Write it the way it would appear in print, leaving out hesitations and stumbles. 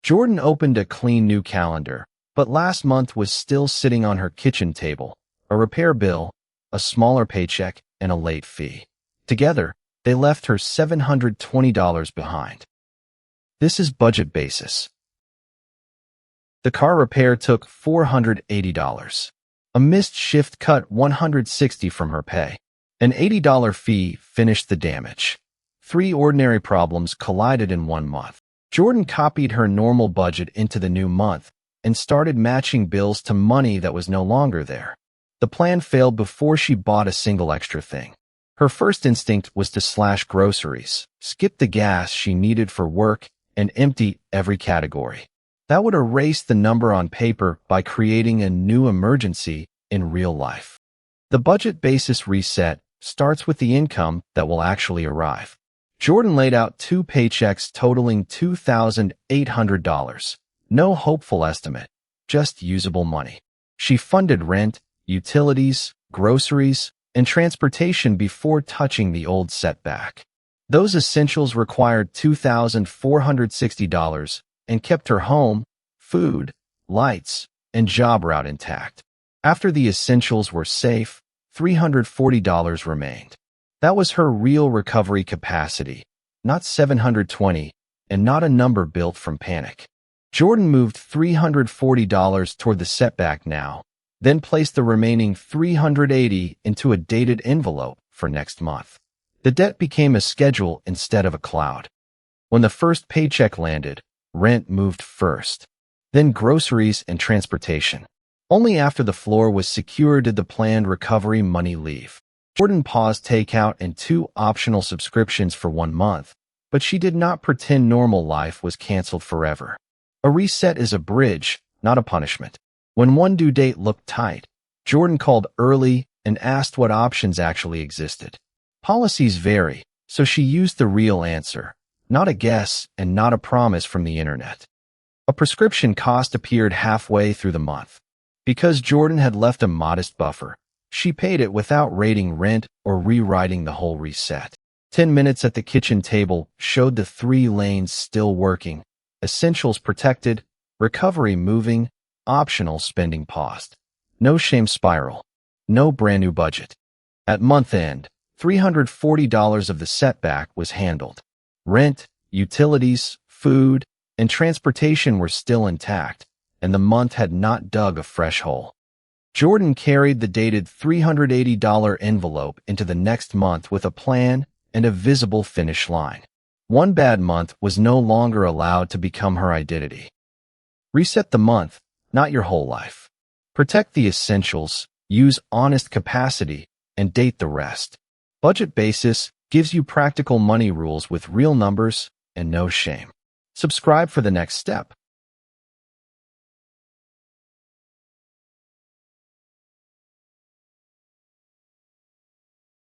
Jordan opened a clean new calendar, but last month was still sitting on her kitchen table. A repair bill, a smaller paycheck, and a late fee. Together, they left her $720 behind. This is budget basis. The car repair took $480. A missed shift cut $160 from her pay. An $80 fee finished the damage. 3 ordinary problems collided in 1 month. Jordan copied her normal budget into the new month and started matching bills to money that was no longer there. The plan failed before she bought a single extra thing. Her first instinct was to slash groceries, skip the gas she needed for work, and empty every category. That would erase the number on paper by creating a new emergency in real life. The budget basis reset starts with the income that will actually arrive. Jordan laid out 2 paychecks totaling $2,800. No hopeful estimate, just usable money. She funded rent, utilities, groceries, and transportation before touching the old setback. Those essentials required $2,460 and kept her home, food, lights, and job route intact. After the essentials were safe, $340 remained. That was her real recovery capacity, not $720, and not a number built from panic. Jordan moved $340 toward the setback now, then placed the remaining $380 into a dated envelope for next month. The debt became a schedule instead of a cloud. When the first paycheck landed, rent moved first, then groceries and transportation. Only after the floor was secure did the planned recovery money leave. Jordan paused takeout and 2 optional subscriptions for 1 month, but she did not pretend normal life was canceled forever. A reset is a bridge, not a punishment. When one due date looked tight, Jordan called early and asked what options actually existed. Policies vary, so she used the real answer, not a guess and not a promise from the internet. A prescription cost appeared halfway through the month. Because Jordan had left a modest buffer, she paid it without rating rent or rewriting the whole reset. 10 minutes at the kitchen table showed the 3 lanes still working, essentials protected, recovery moving, optional spending paused. No shame spiral. No brand new budget. At month end, $340 of the setback was handled. Rent, utilities, food, and transportation were still intact, and the month had not dug a fresh hole. Jordan carried the dated $380 envelope into the next month with a plan and a visible finish line. One bad month was no longer allowed to become her identity. Reset the month, not your whole life. Protect the essentials, use honest capacity, and date the rest. Budget Basis gives you practical money rules with real numbers and no shame. Subscribe for the next step.